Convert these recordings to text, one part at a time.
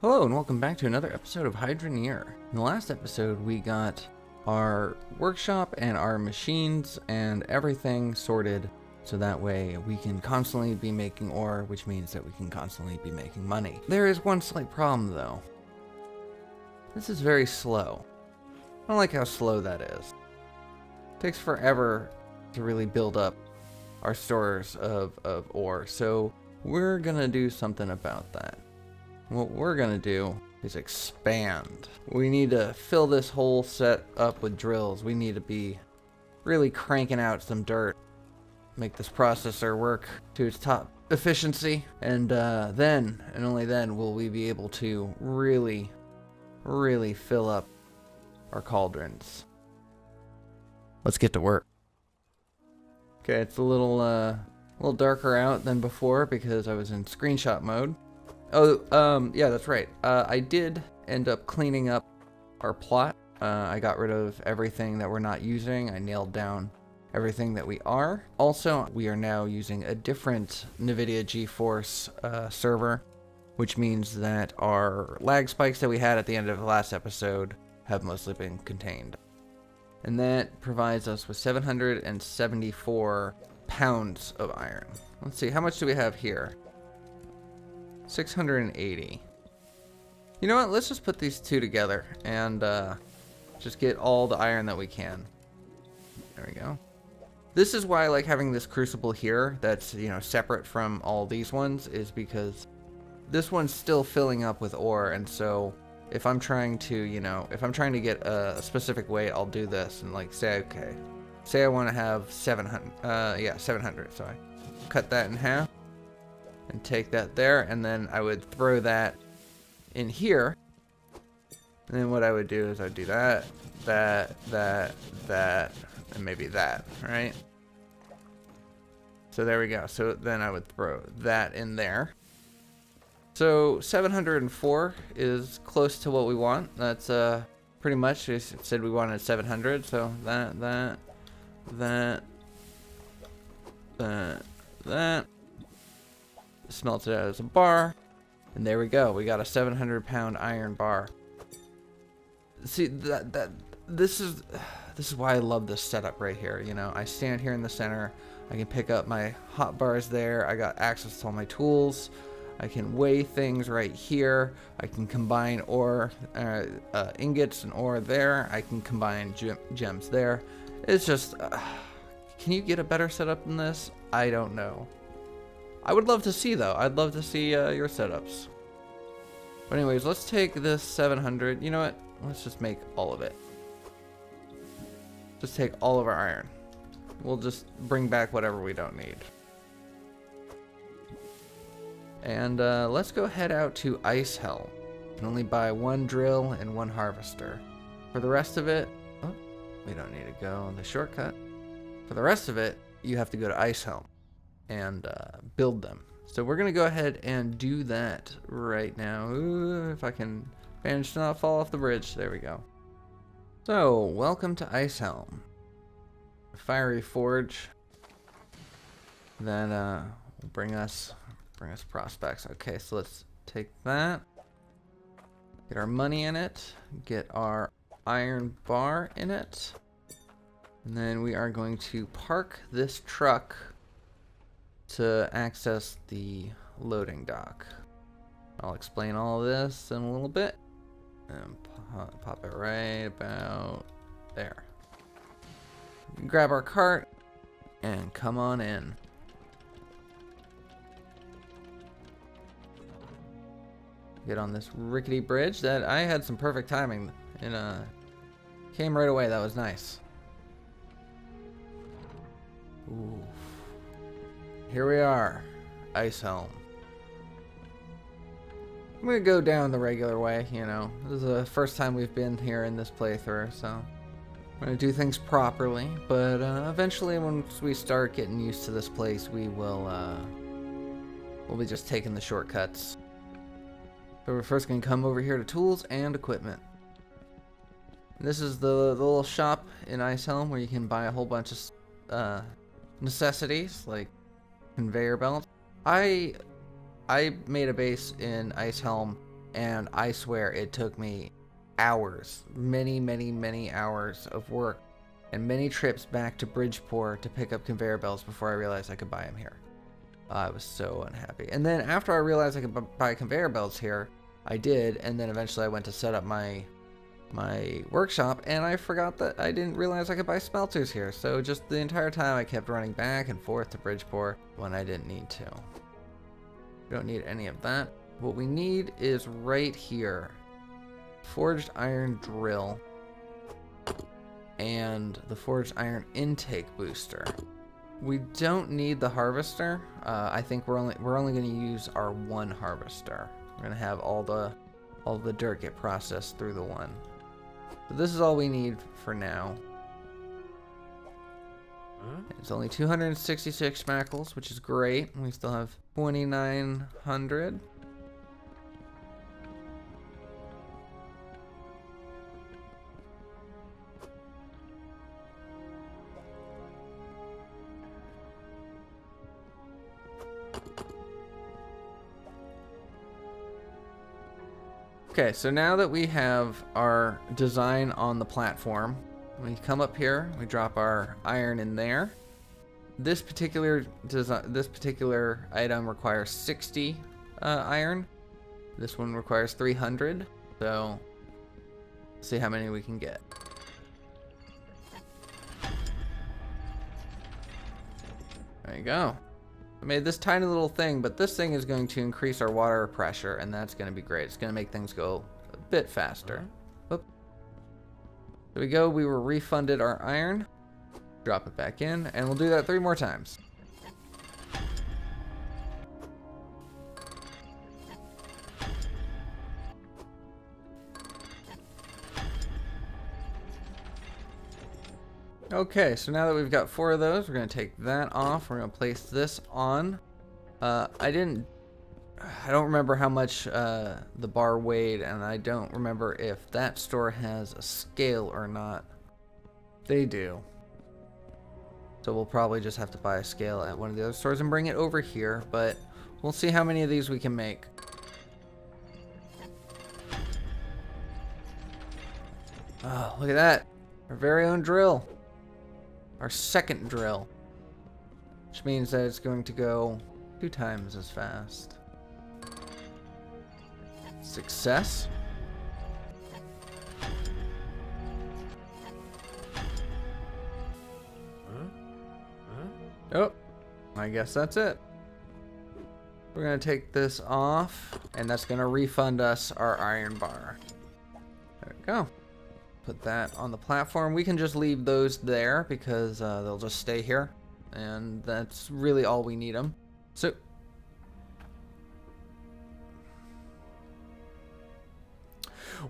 Hello and welcome back to another episode of Hydroneer. In the last episode we got our workshop and our machines and everything sorted so that way we can constantly be making ore, which means that we can constantly be making money. There is one slight problem though. This is very slow. I don't like how slow that is. It takes forever to really build up our stores of ore, so we're gonna do something about that. What we're gonna do is expand. We need to fill this whole set up with drills. We need to be really cranking out some dirt. Make this processor work to its top efficiency. And then, and only then, will we be able to really fill up our cauldrons. Let's get to work. Okay, it's a little darker out than before because I was in screenshot mode. Oh, yeah, that's right. I did end up cleaning up our plot. I got rid of everything that we're not using. I nailed down everything that we are. Also, we are now using a different NVIDIA GeForce server, which means that our lag spikes that we had at the end of the last episode have mostly been contained. And that provides us with 774 pounds of iron. Let's see, how much do we have here? 680. You know what? Let's just put these two together and just get all the iron that we can. There we go. This is why I like having this crucible here that's, you know, separate from all these ones, is because this one's still filling up with ore, and so if I'm trying to, you know, if I'm trying to get a specific weight, I'll do this and like say, okay, say I want to have 700, yeah, 700, so I cut that in half and take that there, and then I would throw that in here, and then what I would do is I'd do that, and maybe that, right? So there we go. So then I would throw that in there. So 704 is close to what we want. That's pretty much, it said we wanted 700, so that. Smelts it out as a bar, and there we go. We got a 700-pound iron bar. See, this is why I love this setup right here. You know, I stand here in the center. I can pick up my hot bars there. I got access to all my tools. I can weigh things right here. I can combine ore, ingots and ore there. I can combine gems there. It's just, can you get a better setup than this? I don't know. I would love to see, though. I'd love to see your setups. But anyways, let's take this 700. You know what? Let's just make all of it. Just take all of our iron. We'll just bring back whatever we don't need. And let's go head out to Ice Helm. You can only buy one drill and one harvester. For the rest of it, oh, we don't need to go on the shortcut. For the rest of it, you have to go to Ice Helm and build them. So we're gonna go ahead and do that right now. Ooh, if I can manage to not fall off the bridge. There we go. So welcome to Ice Helm. Fiery forge. Then will bring us prospects. Okay, so let's take that. Get our money in it. Get our iron bar in it. And then we are going to park this truck to access the loading dock. I'll explain all of this in a little bit. And pop it right about there. Grab our cart and come on in. Get on this rickety bridge that I had some perfect timing and came right away. That was nice. Ooh. Here we are, Ice Helm. I'm gonna go down the regular way, you know. This is the first time we've been here in this playthrough, so I'm gonna do things properly. But eventually, once we start getting used to this place, we'll be just taking the shortcuts. So we're first gonna come over here to tools and equipment. This is the little shop in Ice Helm where you can buy a whole bunch of necessities like conveyor belts. I made a base in Ice Helm and I swear it took me hours, many hours of work and many trips back to Bridgeport to pick up conveyor belts before I realized I could buy them here. I was so unhappy. And then after I realized I could buy conveyor belts here, I did, and then eventually I went to set up my workshop, and I forgot that I didn't realize I could buy smelters here. So just the entire time I kept running back and forth to Bridgeport when I didn't need to. We don't need any of that. What we need is right here. Forged iron drill and the forged iron intake booster. We don't need the harvester. I think we're only going to use our one harvester. We're going to have all the dirt get processed through the one. So this is all we need for now. It's only 266 schmackles, which is great. We still have 2,900. Okay, so now that we have our design on the platform, we come up here, we drop our iron in there. This particular item requires 60 iron. This one requires 300. So, let's see how many we can get. There you go. I made this tiny little thing, but this thing is going to increase our water pressure, and that's going to be great. It's going to make things go a bit faster. Whoop. There we go. We were refunded our iron. Drop it back in, and we'll do that 3 more times. Okay, so now that we've got 4 of those, we're going to take that off. We're going to place this on. I don't remember how much the bar weighed, and I don't remember if that store has a scale or not. They do. So we'll probably just have to buy a scale at one of the other stores and bring it over here, but we'll see how many of these we can make. Oh, look at that. Our very own drill. Our second drill, which means that it's going to go 2 times as fast. Success. Oh, I guess that's it. We're going to take this off, and that's going to refund us our iron bar. There we go. Put that on the platform. We can just leave those there because they'll just stay here, and that's really all we need them. So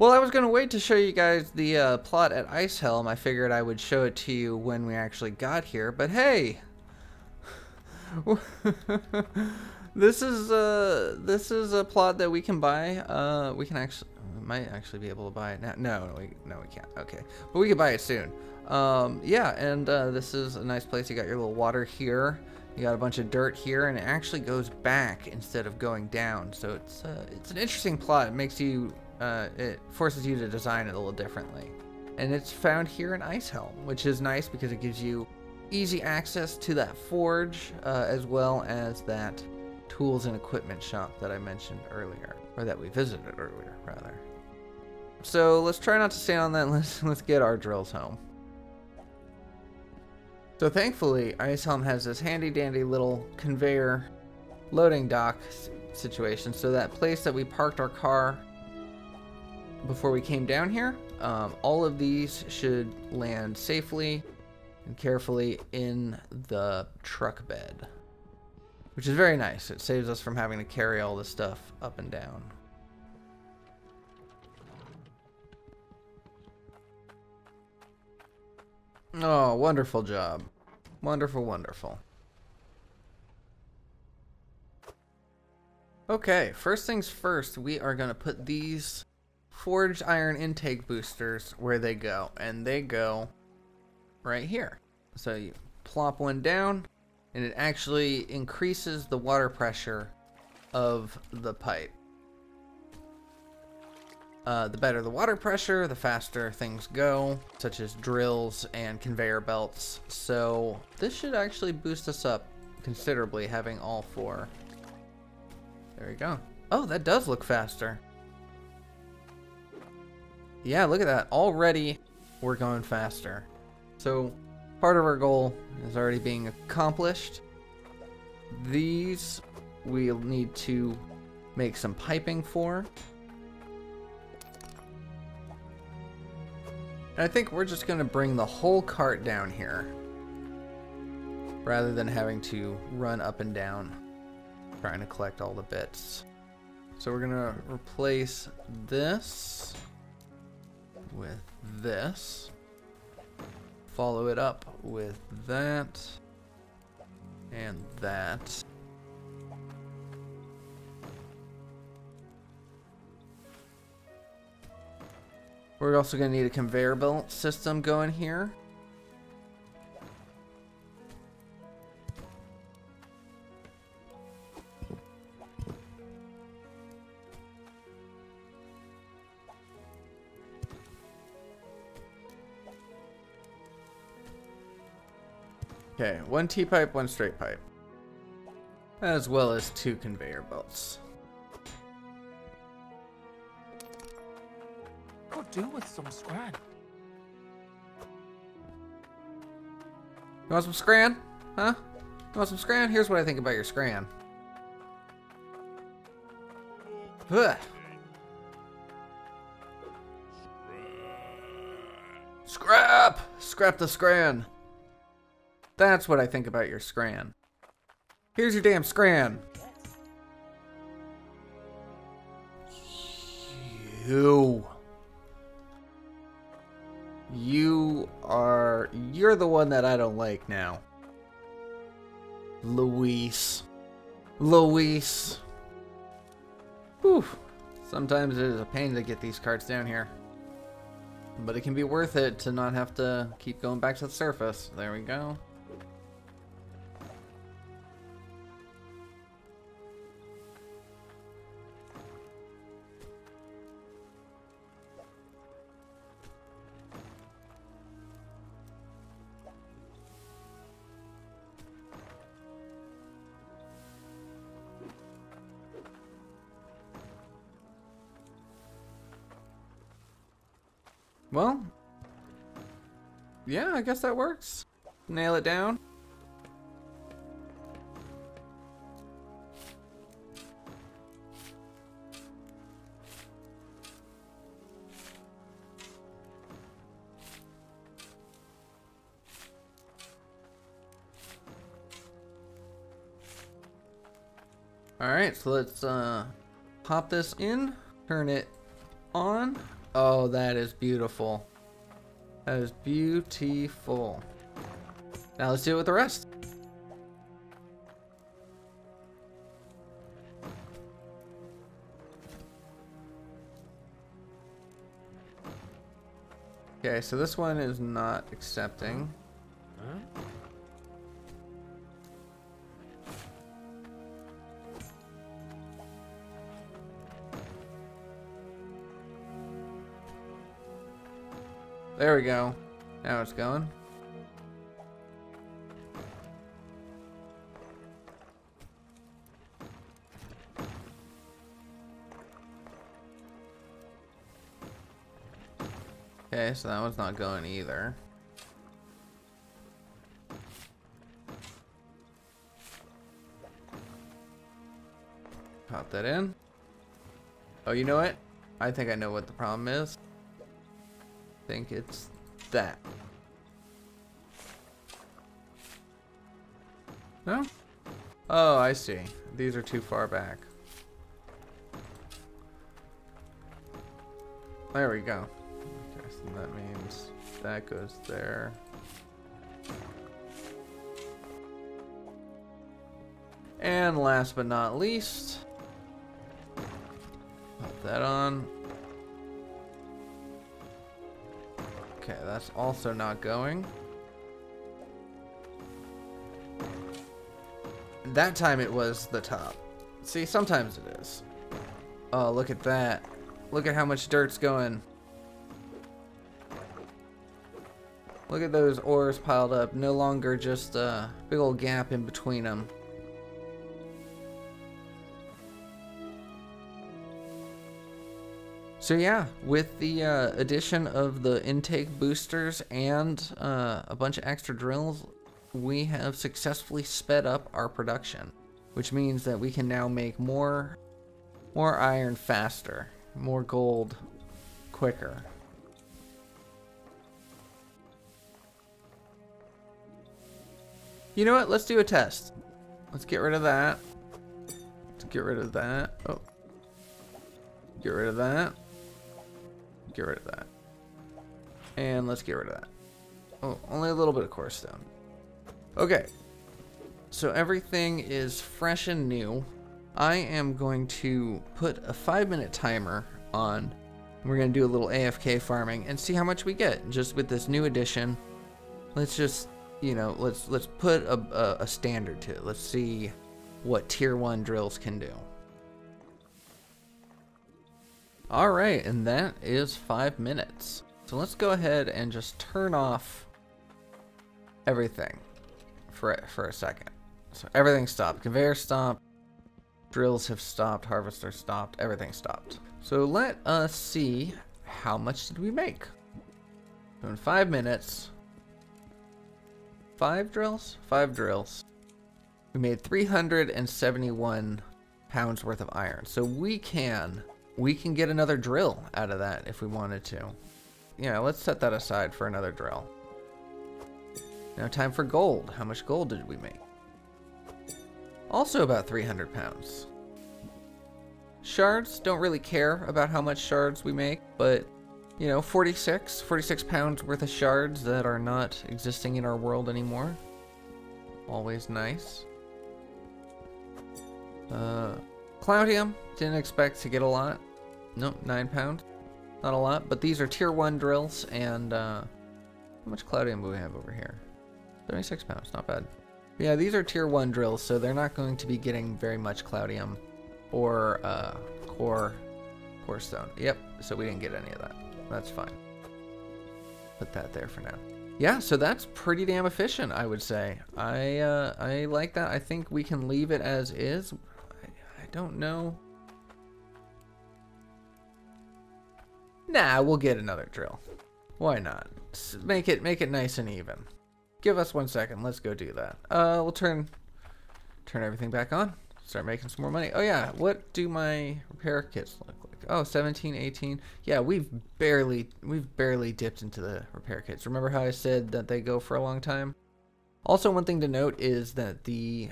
well, I was gonna wait to show you guys the plot at Ice Helm. I figured I would show it to you when we actually got here, but hey, this is a plot that we can buy. We can actually. Might actually be able to buy it now. No, we can't. Okay, but we can buy it soon. Yeah, and this is a nice place. You got your little water here. You got a bunch of dirt here, and it actually goes back instead of going down. So it's an interesting plot. It makes you, it forces you to design it a little differently. And it's found here in Ice Helm, which is nice because it gives you easy access to that forge, as well as that tools and equipment shop that I mentioned earlier, or that we visited earlier, rather. So let's try not to stay on that. Let's get our drills home. So thankfully, Ice Helm has this handy dandy little conveyor loading dock situation. So that place that we parked our car before we came down here, all of these should land safely and carefully in the truck bed, which is very nice. It saves us from having to carry all this stuff up and down. Oh, wonderful job. Wonderful, wonderful. Okay, first things first, we are going to put these forged iron intake boosters where they go. And they go right here. So you plop one down, and it actually increases the water pressure of the pipe. The better the water pressure, the faster things go, such as drills and conveyor belts. So this should actually boost us up considerably, having all 4. There we go. Oh, that does look faster. Yeah, look at that. Already we're going faster. So part of our goal is already being accomplished. These we'll need to make some piping for. And I think we're just going to bring the whole cart down here rather than having to run up and down trying to collect all the bits. So we're going to replace this with this. Follow it up with that and that. We're also going to need a conveyor belt system going here. Okay, 1 T-pipe, 1 straight pipe, as well as 2 conveyor belts. Could do with some scran. You want some scran? Huh? You want some scran? Here's what I think about your scran. Ugh. Scrap! Scrap the scran. That's what I think about your scran. Here's your damn scran. You're the one that I don't like now. Luis. Whew. Sometimes it is a pain to get these carts down here. But it can be worth it to not have to keep going back to the surface. There we go. Well, yeah, I guess that works. Nail it down. All right, so let's pop this in, turn it on. Oh, that is beautiful. That is beautiful. Now let's do it with the rest. Okay, so this one is not accepting. Huh? There we go. Now it's going. Okay, so that one's not going either. Pop that in. Oh, you know what? I think I know what the problem is. I think it's that. No? Oh, I see. These are too far back. There we go. Okay, so that means that goes there. And last but not least, put that on. Okay, that's also not going. That time it was the top. See, sometimes it is. Oh, look at that. Look at how much dirt's going. Look at those ores piled up. No longer just a big old gap in between them. So yeah, with the addition of the intake boosters and a bunch of extra drills, we have successfully sped up our production, which means that we can now make more iron faster, more gold quicker. You know what? Let's do a test. Let's get rid of that. Let's get rid of that. Oh. Get rid of that. Get rid of that. And let's get rid of that. Oh, only a little bit of core stone. Okay. So everything is fresh and new. I am going to put a 5-minute timer on. We're going to do a little AFK farming and see how much we get just with this new addition. Let's just, you know, let's put a standard to it. Let's see what tier 1 drills can do. All right, and that is 5 minutes. So let's go ahead and just turn off everything for a second. So everything stopped. Conveyor stopped. Drills have stopped. Harvester stopped. Everything stopped. So let us see how much did we make. So in 5 minutes, 5 drills? 5 drills. We made 371 pounds worth of iron. So we can get another drill out of that if we wanted to. Yeah, let's set that aside for another drill. Now time for gold. How much gold did we make? Also about 300 pounds. Shards, don't really care about how much shards we make, but you know, 46 pounds worth of shards that are not existing in our world anymore. Always nice. Cloudium, didn't expect to get a lot. Nope, 9 pounds. Not a lot, but these are tier 1 drills, and how much cloudium do we have over here? 76 pounds, not bad. Yeah, these are tier 1 drills, so they're not going to be getting very much cloudium or core stone. Yep, so we didn't get any of that. That's fine. Put that there for now. Yeah, so that's pretty damn efficient, I would say. I like that. I think we can leave it as is. I don't know. Nah, we'll get another drill. Why not? Make it nice and even. Give us 1 second. Let's go do that. We'll turn everything back on. Start making some more money. Oh yeah, what do my repair kits look like? Oh, 17, 18. Yeah, we've barely dipped into the repair kits. Remember how I said that they go for a long time? Also, one thing to note is that the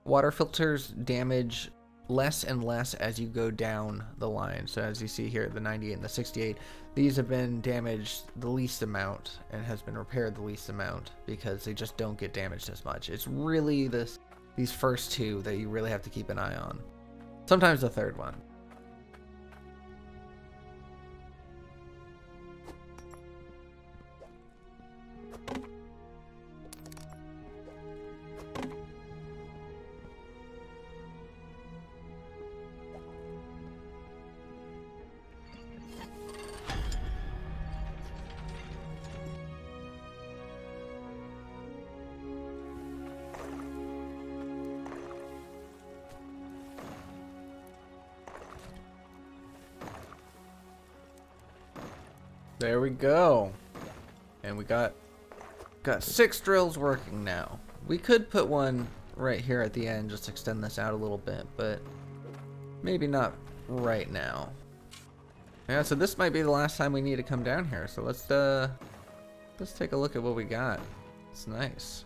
water filters damage less and less as you go down the line. So as you see here, the 98 and the 68, these have been damaged the least amount and has been repaired the least amount because they just don't get damaged as much. It's really these first two that you really have to keep an eye on. Sometimes the third one. There we go. And we got 6 drills working now. We could put one right here at the end, just extend this out a little bit, but maybe not right now. Yeah, so this might be the last time we need to come down here. So let's take a look at what we got. It's nice.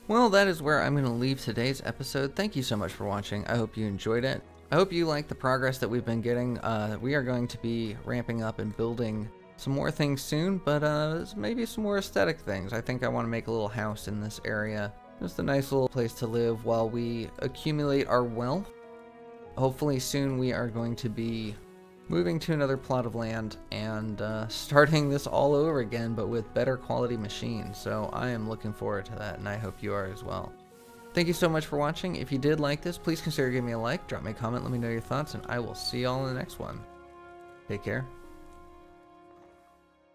Well, that is where I'm going to leave today's episode. Thank you so much for watching. I hope you enjoyed it. I hope you like the progress that we've been getting. We are going to be ramping up and building some more things soon, but maybe some more aesthetic things. I think I want to make a little house in this area. Just a nice little place to live while we accumulate our wealth. Hopefully soon we are going to be moving to another plot of land and starting this all over again, but with better quality machines. So I am looking forward to that, and I hope you are as well. Thank you so much for watching. If you did like this, please consider giving me a like, drop me a comment, let me know your thoughts, and I will see y'all in the next one. Take care.